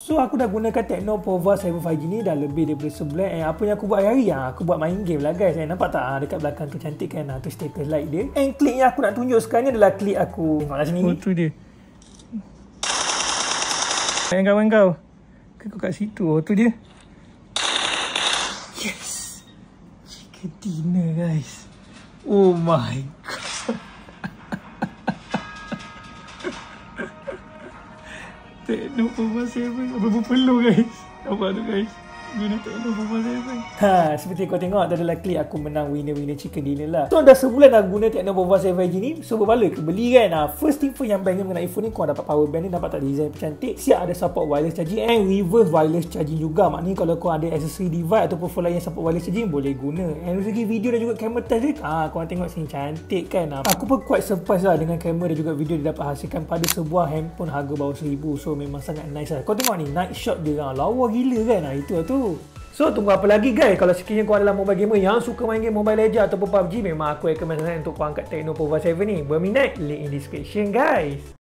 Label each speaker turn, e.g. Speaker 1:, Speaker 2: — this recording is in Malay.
Speaker 1: So aku dah gunakan Tecno Pova 7 5G ni dah lebih daripada sebulan. Apa yang aku buat hari-hari, aku buat main game lah guys. Nampak tak dekat belakang tu cantik kan? Tu status like dia. And klik yang aku nak tunjuk sekarang ni adalah klik aku. Tengoklah sini. Oh tu dia. Kawan kau. Kau kat situ. Oh tu dia. Yes. Chicken dinner guys. Oh my god. Tecno Pova 7. Apa perlu guys. Nampak tu guys. Guna Tecno Pova 7. Seperti kau tengok, tu adalah klik aku menang winner chicken dinner lah. So dah sebulan dah guna Tecno Pova 7G ni. So berbaloi ke beli kan. First thing first yang bangnya mengenai iPhone ni, kau dapat power bank ni. Nampak tak design cantik. Siap ada support wireless charging and reverse wireless charging juga. Maknanya kalau kau ada accessory device ataupun phone lain yang support wireless charging, boleh guna. And segi video dan juga kamera test dia, korang tengok sini cantik kan. Aku pun quite surprise lah dengan kamera dan juga video dia dapat hasilkan pada sebuah handphone harga bawah 1000. So memang sangat nice lah. Kau tengok ni night shot dia, lawa gila kan. Itu lah tu. So tunggu apa lagi guys? Kalau sekiranya korang adalah mobile gamer yang suka main game Mobile Legends ataupun PUBG, memang aku recommend sangat untuk korang angkat Tecno Pova 7 ni. Berminat, link in description guys.